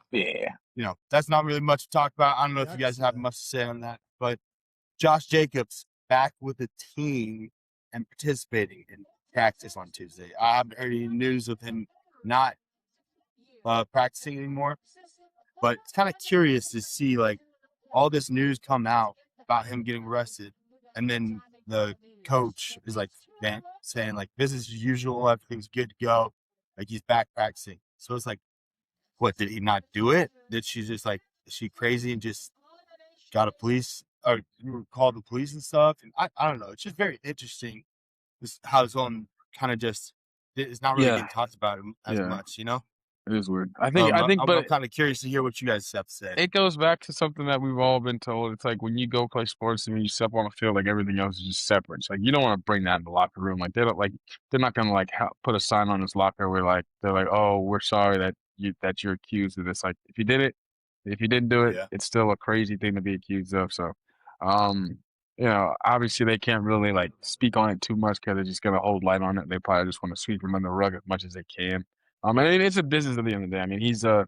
that's not really much to talk about. I don't know if you guys have much to say on that, but Josh Jacobs back with the team and participating in practice on Tuesday. I haven't heard any news of him not practicing anymore, but it's kind of curious to see like all this news come out about him getting arrested, and then the coach is like saying like business as usual, everything's good to go, like he's back practicing. So it's like, what, did he not do it? Did she just like, is she crazy and just got a police or called the police and stuff? And I don't know. It's just very interesting how it's on kind of just, it's not really getting talked about as much, you know? It is weird. I think, but I'm kind of curious to hear what you guys have to say. It goes back to something that we've all been told. It's like when you go play sports and when you step on the field, like everything else is just separate. It's like you don't want to bring that in the locker room. Like they're not gonna like put a sign on his locker where like they're like, oh, we're sorry that you're accused of this. Like if you did it, if you didn't do it, it's still a crazy thing to be accused of. So, obviously they can't really like speak on it too much because they're just gonna hold light on it. They probably just want to sweep him under the rug as much as they can. I mean, it's a business at the end of the day. I mean, he's a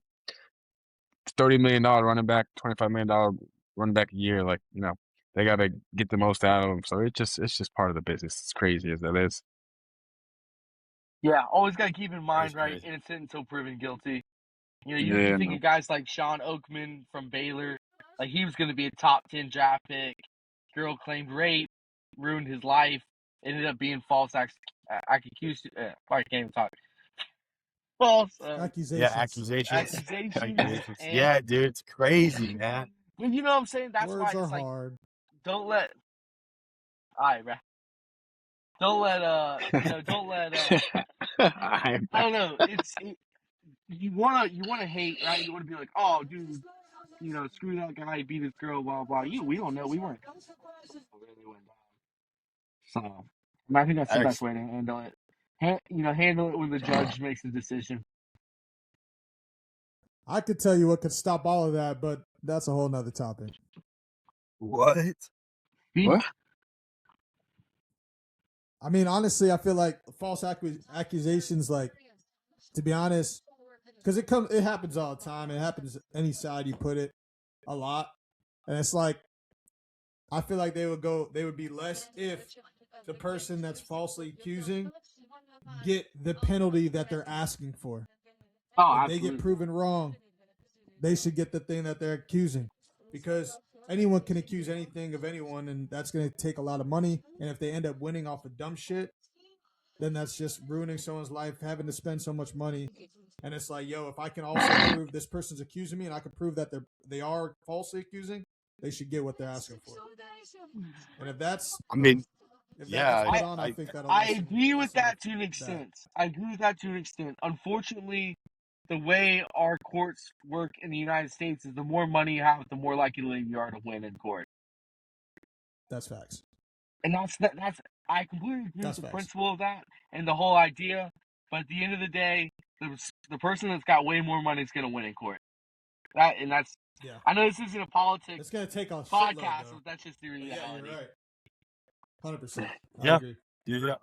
$30 million running back, $25 million running back a year. Like, they got to get the most out of him. So it's just part of the business. It's crazy as that is. Yeah, always got to keep in mind, right? Innocent until proven guilty. You think of guys like Sean Oakman from Baylor, like he was going to be a top 10 draft pick. Girl claimed rape, ruined his life, ended up being false accusation. I can't even talk. False accusations. Accusations. Yeah, dude, it's crazy, man. But you know what I'm saying? That's Words why it's are like, hard. don't let. All right, bro. Don't let I don't know. You wanna hate, right? You wanna be like, oh, dude, screw that guy, he beat his girl, blah blah. We don't know. We weren't. So I think that's the best way to handle it. Handle it when the judge makes the decision. I could tell you what could stop all of that, but that's a whole nother topic. What? I mean, honestly, I feel like false accusations, like, to be honest, because it happens all the time. It happens any side you put it, a lot, and it's like, I feel like they would be less if the person that's falsely accusing get the penalty that they're asking for. Oh, if they get proven wrong, they should get the thing that they're accusing, because anyone can accuse anything of anyone, and that's going to take a lot of money. And if they end up winning off of dumb shit, then that's just ruining someone's life, having to spend so much money. And it's like, yo, if I can also prove this person's accusing me, and I can prove that they are falsely accusing, they should get what they're asking for. And if that's, I mean, I think that'll. I agree with that to an extent. Unfortunately, the way our courts work in the United States is the more money you have, the more likely you are to win in court. That's facts. And that's I completely agree with the principle of that and the whole idea. But at the end of the day, the person that's got way more money is going to win in court. I know this isn't a politics. It's going to take a podcast, but that's just the reality. Yeah, you're right. 100%. I agree. Yeah.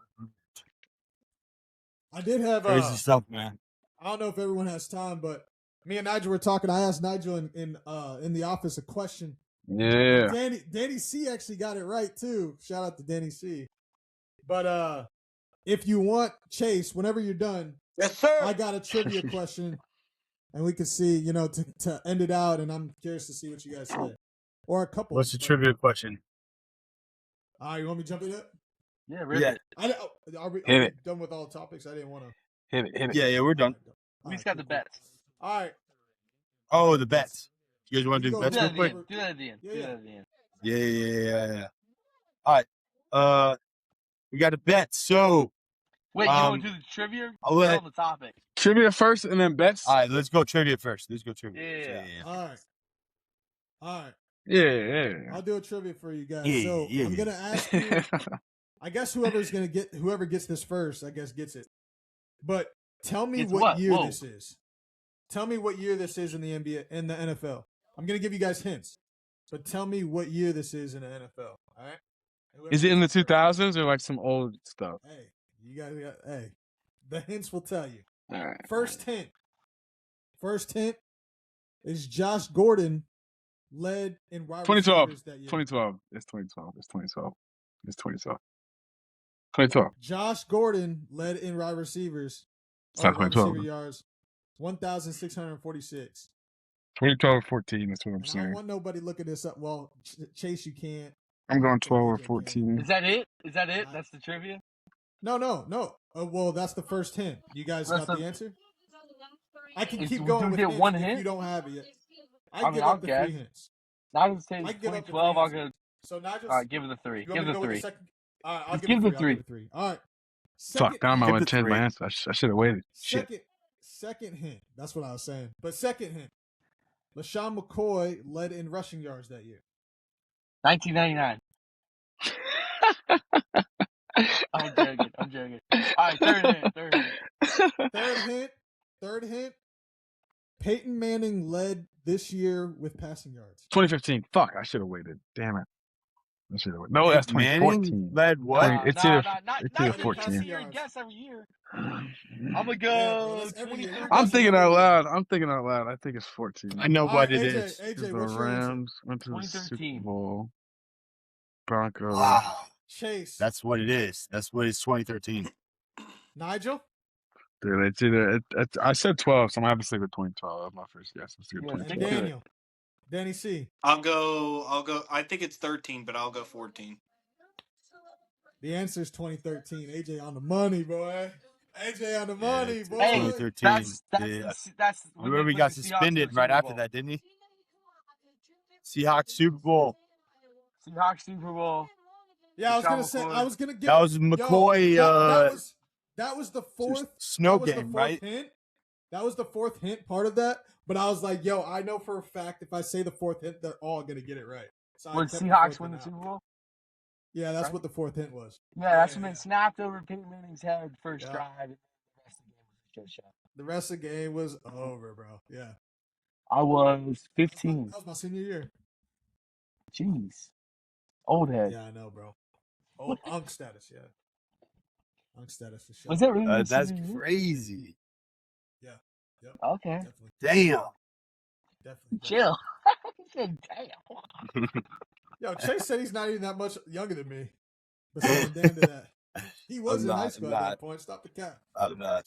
I did have crazy stuff, man. I don't know if everyone has time, but me and Nigel were talking. I asked Nigel in the office a question. Yeah. Danny C actually got it right too. Shout out to Danny C. But if you want, Chase, whenever you're done, yes, sir. I got a trivia question, and we can see, to end it out. And I'm curious to see what you guys say, or a couple. What's the trivia question? All right, you want me to jump in it? Yeah, really. Are we done with all the topics? I didn't want to. Hit it. Yeah, we're done. We just got the bets. All right. Oh, the bets. You guys want to do the bets real quick? Do that at the end. Yeah. All right. We got a bet. So. Wait, you want to do the trivia? I'll on the topic. Trivia first and then bets? All right, let's go trivia first. Yeah. All right. Yeah. I'll do a trivia for you guys. I'm going to ask you. I guess whoever gets this first, I guess gets it. But tell me what year this is. Tell me what year this is in the NBA, in the NFL. I'm going to give you guys hints. But tell me what year this is in the NFL. All right? Is it in the 2000s or like some old stuff? Hey, you guys the hints will tell you. All right. First hint is Josh Gordon led in wide 2012. receivers that year. 2012. It's 2012. It's 2012. 2012. Josh Gordon led in wide receivers. It's not Wide 2012. receiver yards, 1,646. 2012 or 14. That's what I'm And I saying. don't want nobody looking this up. Well, Chase, you can't. I'm going So 12 or AJ can. 14. Is that it? Is that it? That's the trivia? No. Well, that's the first hint. You guys got the answer? I can keep Do going we with get hints one if hint? you don't have it yet. I mean, give I'll up the guess. 3 hints. I can say I give up the 2012. 3 I'll hints. go. So Nigel, All right, give it a 3. you want Give me it to a go with 3. the second? All right, I'll Just give it give a the 3. I'll give 3. it 3. All right. Fuck, now I might want to Give change it my 3. answer. I should have waited. Shit. Second hint. That's what I was saying. But second hint. LaShawn McCoy led in rushing yards that year. 1999. I'm joking. All right, Third hint. Peyton Manning led this year with passing yards. 2015. Fuck, I should have waited. Damn it. I should have waited. No, Hey, that's Manning 2014. led what? It's either Led in 14. passing You're yards. guess every year. I'm gonna Yeah, bro, go that's every year. 2013. I'm thinking out loud. I think it's 14. I know All what right, it AJ, is. AJ, The what's your answer? Rams went to the Super 2013. Bowl. Broncos. Wow. Chase. That's what it is. That's what it's 2013. Nigel? Dude, it's either I said 12, so I'm gonna have to stick with 2012. That's my first guess. Let's do Yeah, 2012. stick And to it. Daniel. Danny C. I'll go. I think it's 13, but I'll go 14. The answer is 2013. AJ on the money, boy. AJ on the money, boy. Hey, 2013. That's Remember we got suspended right after that, didn't he? Seahawks Super Bowl. Seahawks Super Bowl. Yeah, I was gonna get That was McCoy. that was the fourth snow that was game, the fourth right? hint. That was the fourth hint part of that. But I was like, yo, I know for a fact if I say the fourth hint, they're all gonna get it right. So Would Seahawks win the Super Bowl? Yeah, that's what the fourth hint was. Yeah, that's when it snapped over Peyton Manning's head first drive. And the rest of the game was just shot. The rest of the game was over, bro. Yeah. I was 15. That was my senior year. Jeez. Old head. Yeah, I know, bro. Old Unk status, yeah. Unk status for sure. Was that really That's crazy. Yeah. Yep. Okay. Definitely. Damn. Definitely. Chill. He said, damn. Yo, Chase said he's not even that much younger than me. But saying damn to that. He was in high school at that point. Stop the cap. I'm not.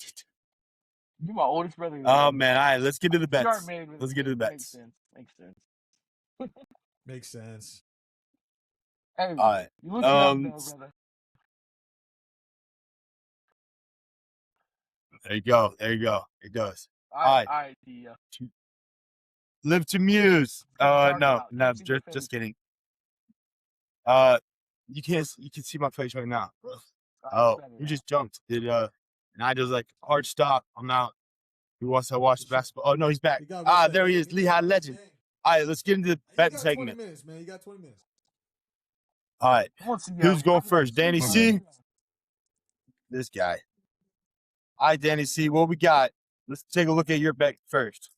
You're my oldest brother. Oh, man. All right, let's get to the bets. Let's get to the Makes bets. sense. Makes sense. Hey, All right. you look young, though, brother. There you go. It goes. All right. Live to Muse. No, just kidding. You can see my face right now. Oh, you just jumped. And I just like hard stop. I'm out. Who wants to watch the basketball? Oh no, he's back. There he is, Lehigh legend. All right, let's get into the betting segment. 20 minutes, man. You got 20 minutes. All right, who's going first? Danny C. This guy. All right, Danny C. What we got? Let's take a look at your bet first.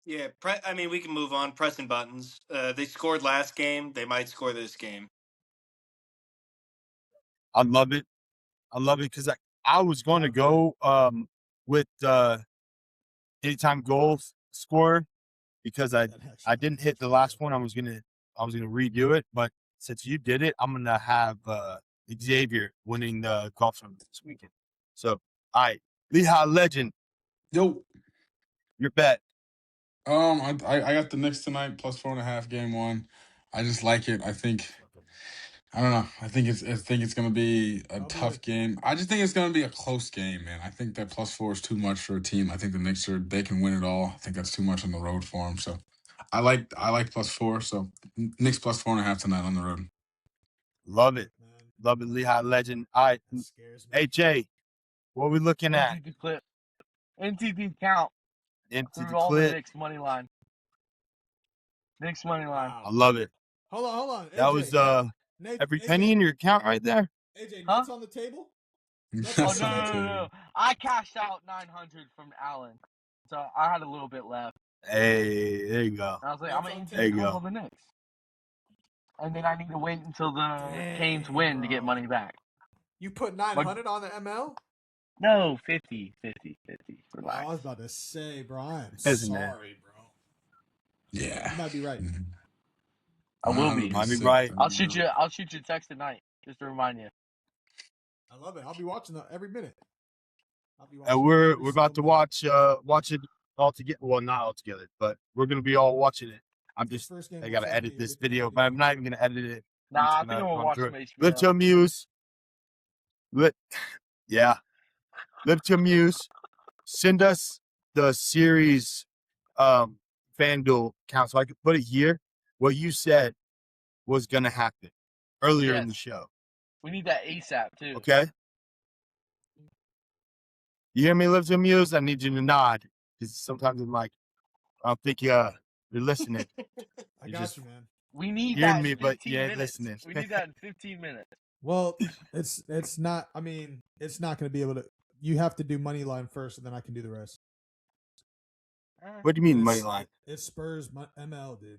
Yeah, we can move on. Pressing buttons. They scored last game. They might score this game. I love it because I was going to go with anytime goals score because I didn't hit the last one. I was gonna redo it, but since you did it, I'm gonna have Xavier winning the golf tournament this weekend. So, all right, Lehigh legend. Yo. Your bet. I got the Knicks tonight plus 4.5 game one. I just like it. I don't know. I think it's gonna be a tough game. I just think it's gonna be a close game, man. I think that plus 4 is too much for a team. I think the Knicks they can win it all. I think that's too much on the road for them. So I like plus 4. So Knicks plus 4.5 tonight on the road. Love it, Lehigh legend. All right, hey Jay, what are we looking at? NTD count. Empty the all clip. the Knicks money line. Knicks money line. Wow. I love it. Hold on. AJ, That was every penny in your account right there. AJ, Nets on the table? No. I cashed out 900 from Allen, so I had a little bit left. Hey, there you go. I was like, I'm gonna there you all go. the Knicks, and then I need to wait until the Canes win to get money back. You put 900 on the ML? No, 50. Relax. I was about to say, bro, I'm Isn't it? sorry, bro. Yeah. You might be right. I will be. Might be right. I'll shoot you a text tonight. Just to remind you. I love it. I'll be watching that every minute. And we're about to watch it all together. Well, not all together, but we're gonna be all watching it. I gotta edit this video, but I'm not even gonna edit it. Nah, I think I'm gonna watch some HBO. Live to Amuse. Live to Amuse. Send us the series FanDuel account so I could put it here. What you said was gonna happen earlier in the show. We need that ASAP too. Okay. You hear me, Live to Amuse? I need you to nod. Because sometimes I'm like, I don't think you're listening. I got you, man. We need Hearing that me, in but 15 you ain't minutes. listening. We need that in 15 minutes. Well, it's not. I mean, it's not going to be able to. You have to do money line first, and then I can do the rest. What do you mean money line? It's Spurs ML, dude.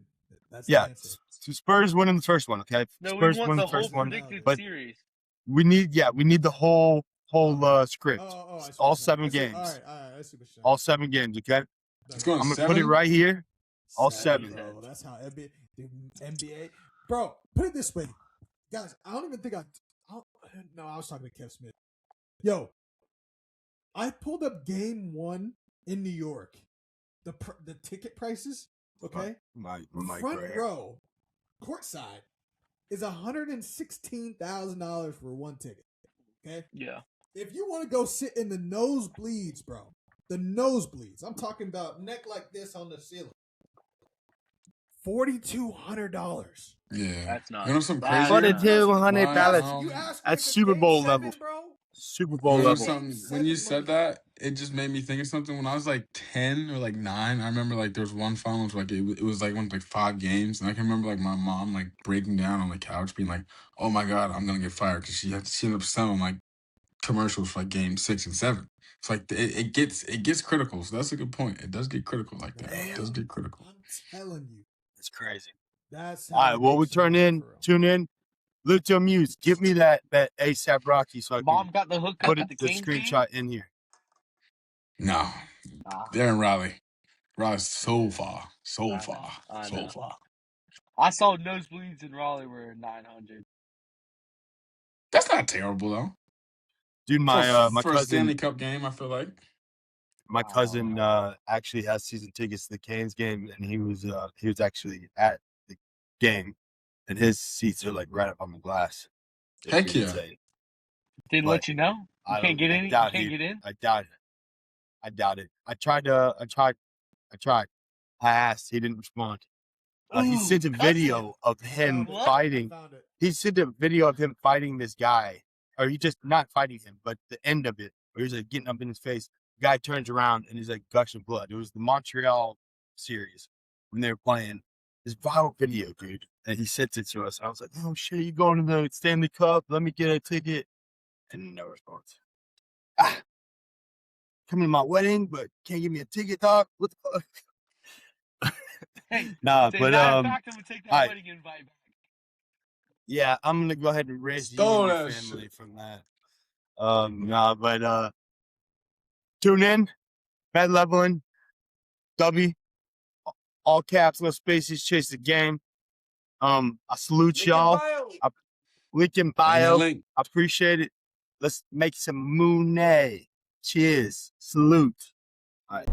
That's yeah. The answer. So Spurs winning the first one, okay? No, Spurs we want winning the the first whole one, predicted but series. we need the whole script. All 7 games. All right. I see what you're saying. All 7 games, okay? It's going I'm gonna 7? put it right here. All 7. Bro, that's how NBA. Bro, put it this way, guys. I don't even think no, I was talking to Kev Smith. Yo, I pulled up game 1 in New York. The ticket prices, okay? Front row, courtside, is $116,000 for one ticket. Okay? Yeah. If you want to go sit in the nosebleeds, bro, the nosebleeds, I'm talking about neck like this on the ceiling, $4,200. Yeah. That's not. You know some crazy. $4,200. That's Super Bowl level. Bro. Super Bowl level. When you said that, it just made me think of something. When I was like 10 or like 9, I remember like there was one finals like it was like one like 5 games, and I can remember like my mom like breaking down on the couch, being like, "Oh my god, I'm gonna get fired," because she ended up selling like commercials for like game 6 and 7. It's like it gets critical. So that's a good point. It does get critical like that. It does get critical. I'm telling you, it's crazy. That's all right. Well, we tune in. Live to Amuse. Give me that ASAP Rocky so I Mom can got the hook put at the game screenshot in here. No, they're in Raleigh. Raleigh's so far. I saw nosebleeds in Raleigh were 900. That's not terrible though. Dude, my for cousin, a Stanley Cup game, I feel like my cousin actually has season tickets to the Canes game, and he was actually at the game, and his seats are like right up on the glass. Heck yeah! Didn't let you know. You can't get in. You can't get in. I doubt it. I tried. I asked. He didn't respond. He sent a video of him fighting. He sent a video of him fighting this guy, or he just not fighting him, but the end of it, where he's like getting up in his face. The guy turns around and he's like gushing blood. It was the Montreal series when they were playing. This viral video, dude, and he sent it to us. I was like, "Oh shit, you going to the Stanley Cup? Let me get a ticket." And no response. Coming to my wedding, but can't give me a ticket, dog. What the fuck? Hey, nah, but fact, I'm gonna take that wedding invite back. Yeah, I'm gonna go ahead and raise you and your family from that. But tune in, bet leveling, W, all caps, no spaces, chase the game. I salute y'all. Link in bio. I appreciate it. Let's make some moonay. Cheers. Salute. All right.